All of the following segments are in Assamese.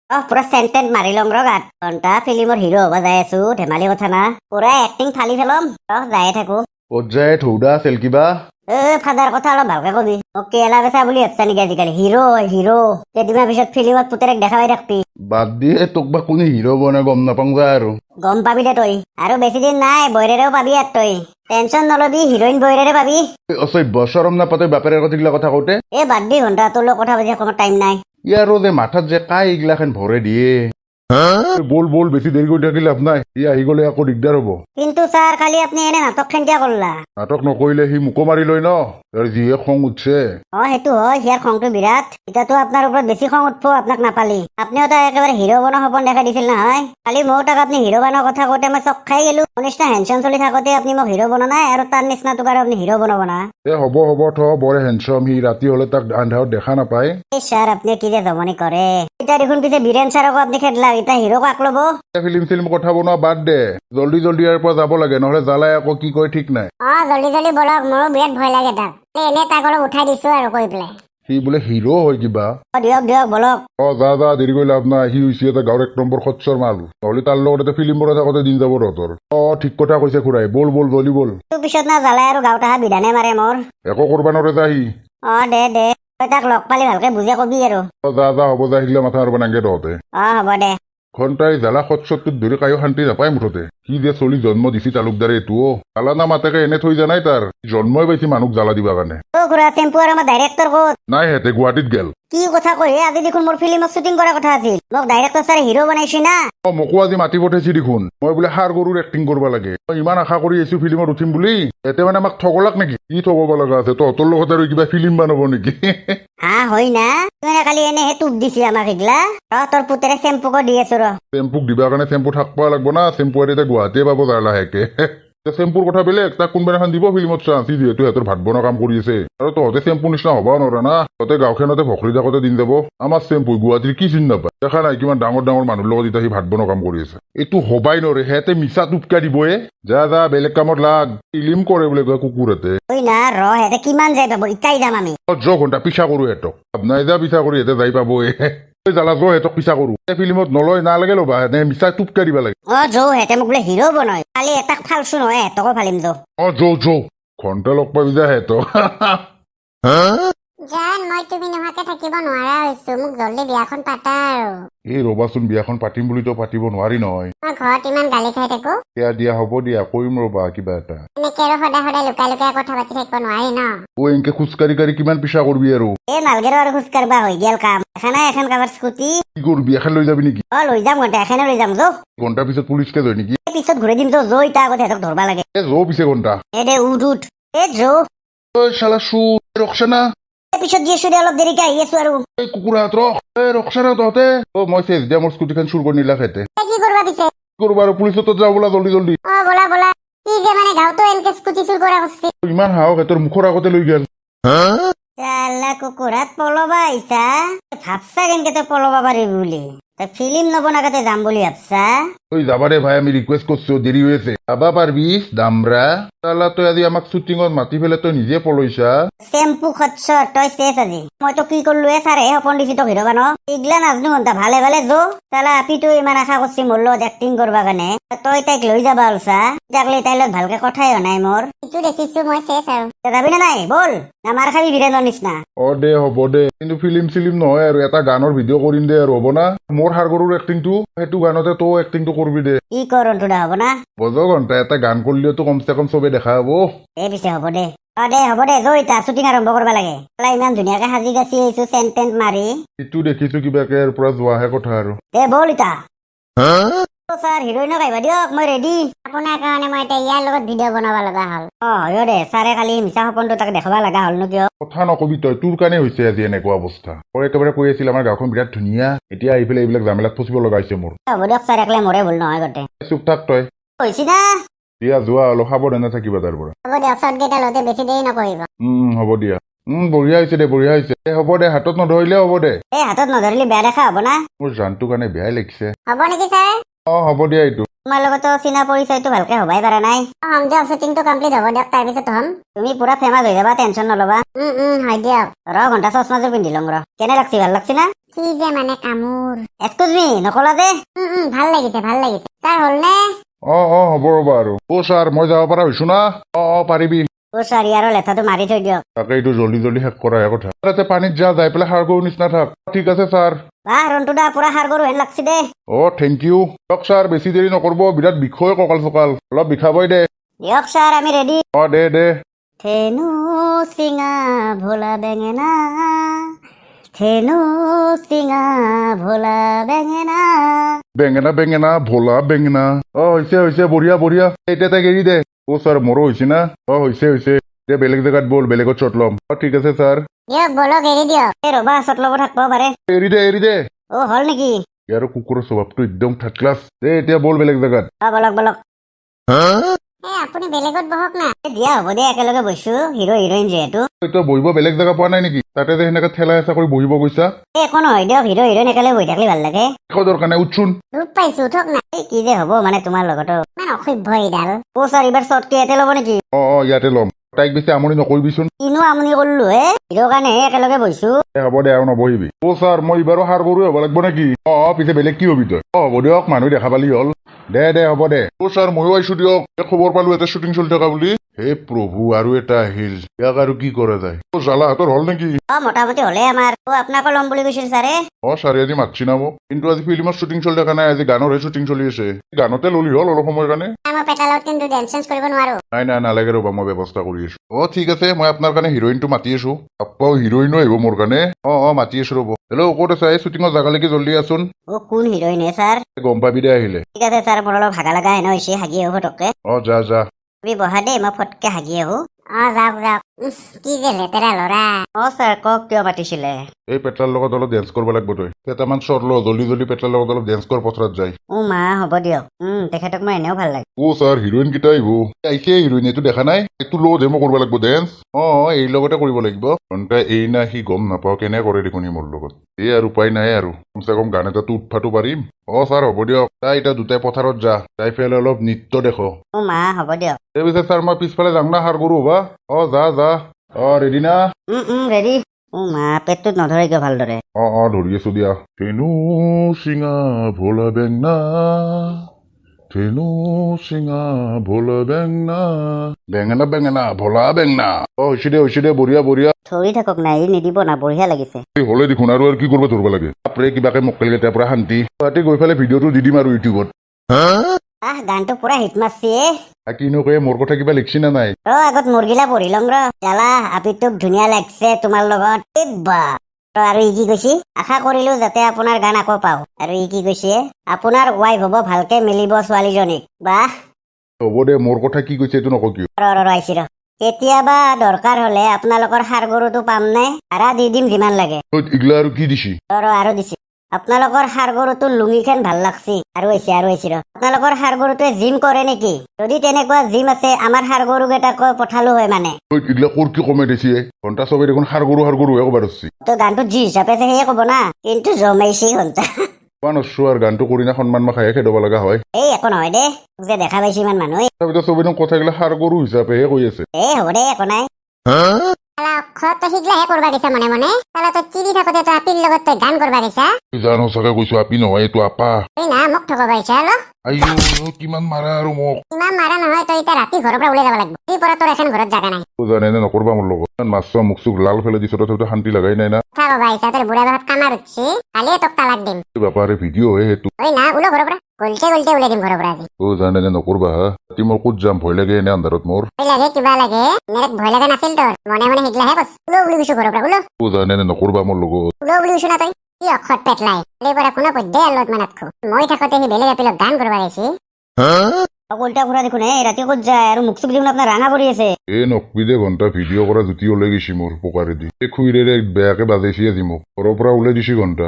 পুৰা চেণ্টেণ্ট মাৰি ল'ম গাত ঘণ্টা ফিল্মৰ হিৰো হ'ব যাই আছো ধেমালি কথা না পুৰা এক্টিং ফালি পেলম যায়ে থাকো পৰ্যায় থৌদা আছিল কিবা ফাদাৰ কথা অলপ ভালকে কবি মোক কেলা বেচা বুলি ভাবছা নেকি আজিকালি হিৰো কেইদিনমান পিছত ফিল্মত পুতেৰেক দেখা পাই থাকবি বাদ দিয়ে তোক বা কোনে হিৰো বনাই গম নাপাওঁ যা আৰু গম পাবি দে তই আৰু বেছি দিন নাই বৈৰেৰেও পাবি আৰু তই টেনচন নলবি হিৰোইন বৈৰেৰে পাবি অচভ্য চৰম নাপাতে বাপেৰে কথা এইগিলা কথা কওঁতে বাদ দি ঘণ্টা তোৰ লগত কথা পাতি অকণমান টাইম নাই ইয়াৰো যে মাথাত যে কাই এইগিলাখান ভৰে দিয়ে বল বেছি দেৰি কৰি থাকি লাভ নাই ই আহি গলে আকৌ দিগদাৰ হব কিন্তু ছাৰ কালি আপুনি এনে নাটক খান কিয় কৰলা নাটক নকৰিলে সি মোকো মাৰি লয় ন তাৰ যিহে খং উঠছে সেইটো হয় সিয়াৰ খংটো বিৰাট এতিয়াতো আপোনাৰ ওপৰত বেছি খং উঠব আপোনাক নাপালি আপুনিও তাক একেবাৰে হিৰো বনোৱা সপোন দেখা দিছিল নহয় কালি ময়ো তাক আপুনি হিৰো বনোৱাৰ কথা কওঁতে মই চক খাই গেলো নিচিনা হেনচন চলি থাকোতে আপুনি মোক হিৰো বনোৱা নাই আৰু তাৰ নিচিনা তোক আৰু আপুনি হিৰো বনাব না হ'ব থ বৰ হেনচম সি ৰাতি হলে তাক আন্ধাৰত দেখা নাপায় ছাৰ আপুনি কি যে জমনি কৰে এতিয়া দেখোন পিছে বীৰেন ছাৰকো আপুনি খেদলা এতিয়া হিৰোক আক ল'ব ফিল্ম কথা বনোৱা বাদ দে জল্দি ইয়াৰ পৰা যাব লাগে নহলে জ্বালাই আকৌ কি কয় ঠিক নাই জল্দি বলক মোৰো বিৰাট ভয় লাগে তাক এনে তাক অলপ উঠাই দিছো আৰু কৈ পেলাই সি বোলে হিৰো হয় কিবা দিয়ক বলক যা দেৰি কৰি লাভ নাই সি হৈছে এটা গাঁৱৰ 1 নম্বৰ খচ্চৰ মাল নহলে তাৰ লগত এটা ফিল্ম বনাই থাকোতে দিন যাব তহঁতৰ ঠিক কথা কৈছে খুৰাই বল জল্দি বল পিছত না জ্বালাই আৰু গাঁৱত অহা বিধানে মাৰে মোৰ একো কৰবা নৰে যা সি দে তই তাক লগ পালি ভালকে বুজাই কবি আৰু যা হ'ব যা সিগিলা মাথা মাৰবা নাংগে তহঁতে হ'ব দে ঘণ্টাই জ্বালা খচ্চৰটোত ধৰি কায়ো শান্তি নাপায় মুঠতে কি যে চলি জন্ম দিছি তালুকদাৰে এইটোও জ্বালা না মাতাকে এনে থৈ জানাই তাৰ জন্মই পাইছি মানুহক জ্বালা দিবা কাৰণে খুৰা টেম্পু আৰু আমাৰ ডাইৰেক্টৰ ক'ত নাই হেঁতে গুৱাহাটীত গেল কি কথা কয় আজি দেখোন মোৰ ফিল্মত শ্বুটিং কৰাৰ কথা আছিল মোক ডাইৰেক্টৰ ছাৰে হিৰো বনাইছি না মোকো আজি মাতি পঠাইছি দেখোন মই বোলে সাৰ গৰুৰ এক্টিং কৰিব লাগে মই ইমান আশা কৰি আহিছো ফিল্মত উঠিম বুলি এতে মানে আমাক ঠগলাক নেকি কি ঠগাব লগা আছে তহঁতৰ লগত আৰু কিবা ফিল্ম বনাব নেকি হয় না তুই কালি এনেহে টোপ দিছি আমাক এগলা তোৰ পুতেৰে চেম্পুকো দি আছো চেম্পুক দিবা কাৰণে চেম্পু থাকবা লাগব না চেম্পু এতিয়া গুৱাহাটীয়ে পাব যাৰ লাহেকে চেম্পুৰ কথা বেলেগ তাক কোনোবাদিনাখন দিব ফিল্মত চান্স যিহেতু সিহঁতৰ ভাত বনোৱা কাম কৰি আছে আৰু তহঁতে চেম্পু নিচিনা হবা নোৱাৰা না তহঁতে গাঁওখনতে ভকৰি থাকোতে দিন যাব আমাৰ চেম্পু গুৱাহাটীৰ কি চিন নাপায় দেখা নাই কিমান ডাঙৰ মানুহৰ লগত এতিয়া সি ভাত বনোৱা কাম কৰি আছে এইটো হবাই নোৱাৰে সিহঁতে মিছা টোপকা দিবয়ে যা বেলেগ কামত লাগ ফিল্ম কৰে বোলে কুকুৰতে কিমান যাই পাব ইটাই যাম আমি ঘণ্টা পিছা কৰো সিহঁতক নাই যা পিছা কৰি সিহঁতে যাই পাব জ্বালা সিহঁতক পিছা কৰো ফিল্মত নলয় নালাগে ল'বা এনে মিছা টোপকা দিবা লাগে সিহঁতে মোক বোলে হিৰো বনাই কালি এটাক ফালছো নহয় সিহঁতকো ফালিম ঘণ্টা লগ পাবি যা সিহঁতক জান মই তুমি নোহোৱাকে থাকিব নোৱাৰা হৈছো মোক জল্দি বিয়াখন পাতা আৰু এই ৰবাচোন বিয়াখন পাতিম বুলি তো পাতিব নোৱাৰি নহয় মই ঘৰত ইমান গালি খাই থাকো দিয়া হ'ব দিয়া কৰিম ৰবা কিবা এটা এনেকে আৰু সদায় লুকাই কথা পাতি থাকিব নোৱাৰি ন এনেকে খোজকাঢ়ি কিমান পিছা কৰবি আৰু নালগে আৰু খোজ কাঢ়বা হৈ গেল কাম এখন কাবাৰ স্কুটি কি কৰবি এখন লৈ যাবি নেকি লৈ যাম ঘণ্টা এখনে লৈ যাম ঘণ্টা পিছত পুলিচ কেছ হয় নেকি পিছত ঘূৰাই দিম ইটা আগত সিহঁতক ধৰবা লাগে পিছে ঘণ্টা দে উঠ শালা ৰক্সানা পিছত দি আছো দে অলপ দেৰিকে আহি আছো আৰু কুকুৰাত ৰক্সানা তহঁতে মই চেজ দিয়া মোৰ স্কুটিখন চুৰ কৰি নিলা খেতে কি কৰবা পিছে কৰবা আৰু পুলিচত যাওঁ বোলা জল্দি বলা কি যে মানে গাঁৱতো এনেকে স্কুটি চুৰ কৰা কৰছি ইমান সাহস সিহঁতৰ মুখৰ আগতে লৈ গেল কুকুৰাত পলবা আহিছা ভাবছা কেনেকে তই পলবা পাৰিবি বুলি তই ফিল্ম নবনাকাতে যাম বুলি ভাবছা যাবা দে ভাই আমি ৰিকুৱেষ্ট কৰছো দেৰি হৈ আছে যাবা পারবি দামরা তালা তই আজি আমাক শ্বুটিঙত মাতি ফেলে তই নিজে পলৈছা চেম্পু খচ্ছ তই চেছ আজি মই তো কি করলো ছাৰে সপন দিছি তোক হিৰো বানো ইগলা নাজনো ঘন্টা ভালে তালা আপি তো ইমান আশা করছি মোৰ লগত এক্টিং কৰবা কাৰণে তই তাইক লৈ যাবা অলছা তাকলে তাইৰ লগত ভালকে কথাই নাই মোৰ ইটো দেখিছো মই চেছ আৰু যাবি না নাই বল না মাৰ খাবি বীৰেনৰ নিচিনা দে হ'ব দে কিন্তু ফিল্ম নহয় আৰু এটা গানৰ ভিডিঅ' কৰিম দে আৰু হ'ব না মোৰ সাৰ গৰুৰ এক্টিংটো সেইটো গানতে তই এক্টিংটো কৰবি দে কি কৰনটো দা হ'ব না বজো ঘন্টা এটা গান করলেও কমসে কম চবে দেখা হব পিছে হ'ব দে হ'ব দে ইতা শ্বুটিং আৰম্ভ কৰবা লাগে ইমান ধুনীয়াকে সাজি গাছি আহিছো চেণ্টেণ্ট মাৰি ইটো দেখিছো কিবাকে ইয়াৰ পৰা যোৱাহে কথা আৰু বল ইতা ছাৰ হিৰোইনক আহিবা দিয়ক মই ৰেডি আপোনাৰ কাৰণে মই এতিয়া ইয়াৰ লগত ভিডিঅ' বনাব লগা হ'ল দে ছাৰে কালি মিছা সপোনটো তাক দেখাব লগা হ'ল নো কিয় কথা নকবি তই তোৰ কাৰণে হৈছে আজি এনেকুৱা অৱস্থা তই একেবাৰে কৈ আছিল আমাৰ গাঁওখন বিৰাট ধুনীয়া এতিয়া আহি পেলাই এইবিলাক জামেলাত ফচিব লগা হৈছে মোৰ হ'ব দিয়ক ছাৰ একলে মোৰে ভুল নহয় গতে চুপ থাক তই কৈছি না দিয়া যোৱা অলপ সাৱধানে থাকিবা তাৰ পৰা হ'ব দিয়ক শ্বৰ্টকেইটা লওঁতে বেছি দেৰি নকৰিব হ'ব দিয়া বঢ়িয়া হৈছে হ'ব দে হাতত নধৰিলে হ'ব দে হাতত নধৰিলে বেয়া দেখা হ'ব না মোৰ জানটোৰ কাৰণে বেয়াই লাগিছে হ'ব নেকি ছাৰ হ'ব দিয়া এইটো তোমাৰ লগতো চিনা পৰিচয়টো ভালকে হবাই পাৰা নাই হম দিয়ক শ্বুটিংটো কমপ্লিট হ'ব দিয়ক তাৰপিছত হম তুমি পুৰা ফেমাছ হৈ যাবা টেনচন নলবা হয় দিয়ক ঘণ্টা চশমাযোৰ পিন্ধি লম কেনে লাগছি ভাল লাগছি না কি যে মানে কামোৰ এক্সকিউজ মি নকলা যে ভাল লাগিছে তাৰ হ'লনে হ'ব ৰ'বা আৰু ছাৰ মই যাব পৰা হৈছো না পাৰিবি ছাৰ ইয়াৰ লেঠাটো মাৰি থৈ দিয়ক তাকে এইটো জল্দি জল্দি শেষ কৰাহে কথা তাতে পানীত যাই পেলাই সাৰ গৰুৰ নিচিনা থাক ঠিক আছে ছাৰ বাহ ৰন্টুদা পুৰা সাৰ গৰু হেন লাগছি দে থেংক ইউ দিয়ক ছাৰ বেছি দেৰি নকৰিব বিৰাট বিষয় কঁকাল চকাল অলপ বিষাবই দে দিয়ক ছাৰ আমি ৰেডি দে থেনু চিঙা ভোলা বেঙেনা থেনু চিঙা ভোলা বেঙেনা বেঙেনা বেঙেনা ভোলা বেঙেনা হৈছে বঢ়িয়া এতিয়া তাইক এৰি দে ছাৰ মোৰো হৈছে না হৈছে দে বেলেগ জেগাত বল বেলেগত শ্বট ল'ম ঠিক আছে ছাৰ দিয়ক বলক এৰি দিয়ক ৰবা শ্বট ল'ব থাকিব পাৰে এৰি দে হ'ল নেকি ইয়াৰ কুকুৰৰ স্বভাৱটো একদম থাৰ্ড ক্লাছ দে এতিয়া বল বেলেগ জেগাত বলক আপুনি বেলেগত বহক না দিয়া হ'ব দে একেলগে বহিছো হিৰো হিৰইন যিহেতু তই বহিব বেলেগ জেগা পোৱা নাই নেকি তাতে যে সেনেকে ঠেলা হেঁচা কৰি বহিব গৈছা একো নহয় দিয়ক হিৰো হিৰইন একেলগে বহি থাকিলে ভাল লাগে একো দৰকাৰ নাই উঠছোন ৰূপ পাইছো উঠক না কি যে হ'ব মানে তোমাৰ লগতো ইমান অসভ্য এইডাল ছাৰ এইবাৰ শ্বৰ্টটো ইয়াতে ল'ব নেকি ইয়াতে ল'ম তাইক বেছি আমনি নকৰিবিচোন কিনো আমনি কৰিলো হিৰো কাৰণেহে একেলগে বহিছো হ'ব দে আৰু নবহিবি ছাৰ মই এইবাৰো সাৰ গৰু হ'ব লাগিব নেকি পিছে বেলেগ কি হবি তই হ'ব দিয়ক মানুহ দেখা পালি হ'ল দে হ'ব দে ছাৰ ময়ো আহিছো দিয়ক খবৰ পালো এটা শ্বুটিং চলি থকা বুলি হে প্ৰভু আৰু এটা আহিল ইয়াক আৰু কি কৰা যায় জালা হাতৰ হ'ল নেকি মোটামুটি হলে আমাৰ আপোনাকো ল'ম বুলি কৈছিল ছাৰে ছাৰে আজি মাতছি না মোক কিন্তু আজি ফিল্মৰ শ্বুটিং চলি থকা নাই আজি গানৰহে শ্বুটিং চলি আছে গানতে ললি হ'ল অলপ সময়ৰ কাৰণে নাই নালাগে ৰ'বা মই ব্যৱস্থা কৰি আছো ঠিক আছে মই আপোনাৰ কাৰণে হিৰইনটো মাতি আছো আপ্পাও হিৰইনো আহিব মোৰ কাৰণে মাতি আছো ৰ'ব হেল্ল' ক'ত আছে এই শ্বুটিঙৰ জাগালৈকে জল্দি আছোন কোন হিৰইন ছাৰ গম পাবি দে আহিলে ঠিক আছে ছাৰ মোৰ অলপ ভাগা লগা হেনো হৈছে হাগি আহো ফটককে যা তুমি বহা দেই মই ফটকে হাগি আহো যাওক কি যে লেতেৰা ল'ৰা ছাৰ কওক কিয় মাতিছিলে এই পেটলাৰ লগত অলপ ডেন্স কৰিব লাগিব তই কেইটামান শ্বট ল জল্দি পেটলাৰ লগত অলপ ডেন্স কৰ পথাৰত যায় মা হ'ব দিয়ক তেখেতক মই এনেও ভাল লাগে ছাৰ হিৰইন কেইটা আহিব আহিছে হিৰইন এইটো দেখা নাই এইটো ল ডেমো কৰিব লাগিব ডেন্স এই লগতে কৰিব লাগিব এই না সি গম নাপাওঁ কেনে কৰে দেখোন সি মোৰ লগত এই আৰু উপায় নাই আৰু কমচে কম গান এটাতো উঠফাটো পাৰিম ছাৰ হ'ব দিয়ক তাই এতিয়া দুটাই পথাৰত যা তাই ফেলে অলপ নৃত্য দেখো মা হ'ব দিয়ক এই পিছে ছাৰ মই পিছফালে যাম না সাৰ গৰু হবা যা ৰেডি না ৰেডি মা পেটটোত নধৰে কিয় ভালদৰে ধৰি আছো দিয়া থেনু চিঙা ভোলা বেঙনা থেনু চিঙা ভোলা বেঙনা ভোলা বেঙনা হৈছে দে বঢ়িয়া ধৰি থাকক নাই নিদিব না বঢ়িয়া লাগিছে হলে দেখোন আৰু কি কৰিব ধৰিব লাগে বাপৰে কিবাকে মক্কেল কেইটাৰ পৰা শান্তি তাতে গৈ পেলাই ভিডিঅ'টো দি দিম আৰু ইউটিউবত গানটো পুৰা হিট মাৰছি কিনো কয় মোৰ কথা কিবা লিখছি না নাই আগত মুৰ্গিলা পঢ়ি লম জালা আপিটোক ধুনীয়া লাগছে তোমাৰ লগত আৰু ই কি কৈছি আশা কৰিলো যাতে আপোনাৰ গান আকৌ পাওঁ আৰু ই কি কৈছে আপোনাৰ ৱাইফ হ'ব ভালকে মিলিব ছোৱালীজনীক বাহ হ'ব দে মোৰ কথা কি কৈছে এইটো নকওঁ কিয় আহিছি কেতিয়াবা দৰকাৰ হলে আপোনালোকৰ সাৰ গৰুটো পাম নে ভাড়া দি দিম যিমান লাগে ইগলা আৰু কি দিছি আৰু দিছি আপোনালোকৰ সাৰ গৰুটোৰ লুঙিখন ভাল লাগছি আৰু আহিছি আপোনালোকৰ সাৰ গৰুটোৱে জিম কৰে নেকি যদি তেনেকুৱা জিম আছে আমাৰ সাৰ গৰু কেইটাক পঠালো হয় মানে ইগলা কোৰ কি কমে দিছি ঘণ্টা চবে দেখোন সাৰ গৰু ক'ব ধৰছি তো গানটো যি হিচাপে আছে সেয়ে ক'ব না কিন্তু জমাইছি ঘণ্টা আৰু গানটো কৰি না সন্মান মা খায়ে খেদাব লগা হয় এই একো নহয় দে যে দেখা পাইছি ইমান মানুহ চবে কথাগিলা সাৰ গৰু হিচাপেহে কৈ আছে হ'ব দে একো নাই সিগলাহে কৰবা দিছা মনে মনে তই টিভি থাকোতে তই আপিৰ লগত তই গান কৰবা দিছা জানো চাগে কৈছো আপি নহয় এইটো আপা না মোক ঠগাবাইছা কিমান মাৰা আৰু মোক ইমান মাৰা নহয় তই এতিয়া ৰাতি ঘৰৰ পৰা ওলাই যাব লাগিব এই পৰা তোৰ এখন ঘৰত জাগা নাই জানে নকৰবা মোৰ লগত মাছ মুখ চুখ লাল ফেলে দিছ তথাপিতো শান্তি লাগাই নাই না ঠগাবাইছা তোৰ বুঢ়া বাহত কামাৰ উঠছি কালিয়ে তোক তালাক দিম বাপাৰে ভিডিঅ' হে সেইটো না ওলো ঘৰৰ পৰা গলতে ওলাই দিম ঘৰৰ পৰা আজি জানে নকৰবা ৰাতি মোৰ ক'ত যাম ভয় লাগে এনে আন্ধাৰত মোৰ লাগে কিবা লাগে ভয় লগা নাছিল তোৰ মনে মনে সিগলাহে কৈছ ওলো বুলি কৈছো ঘৰৰ পৰা ওলো জানে নকৰবা মোৰ লগত ওলো বুলি কৈছো না তই কি অক্ষত পেটলাই এই পৰা কোনো পদ্যে আলত মানাতখো মই থাকোতে সি বেলেগ এপিলত গান কৰবা গৈছি উল্টা ঘুৰা দেখোন ৰাতি ক'ত যায় আৰু মুখ চুখ দেখোন আপোনাৰ ৰাঙা পৰি আছে নকবি ঘণ্টা ভিডিঅ' কৰা জুতি ওলাই গৈছি মোৰ পোকাৰেদি এই খুইৰেৰে বেয়াকে বাজাইছি আজি মোক ঘৰৰ পৰা ওলাই দিছি ঘণ্টা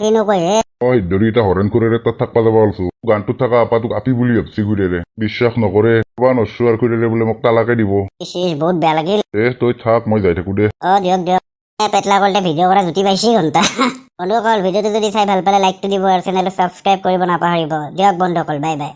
কিনো কয় ধৰি এটা হৰেণ খুৰেৰে তাত থাকবা যাব অলছো গানটোত থকা আপাটোক আপি বুলি ভাবছি খুইৰেৰে বিশ্বাস নকৰে কবা নৰছো আৰু খুইৰেৰে বোলে মোক তালাকে দিব বহুত বেয়া লাগিল তই থাক মই যাই থাকো দে দিয়ক পেটলা কলতে ভিডিঅ' কৰা জুতি পাইছি ঘণ্টা বন্ধুসকল ভিডিঅ'টো যদি চাই ভাল পালে লাইকটো দিব আৰু চেনেলটো ছাবস্ক্ৰাইব কৰিব নাপাহৰিব দিয়ক বন্ধুসকল বাই বাই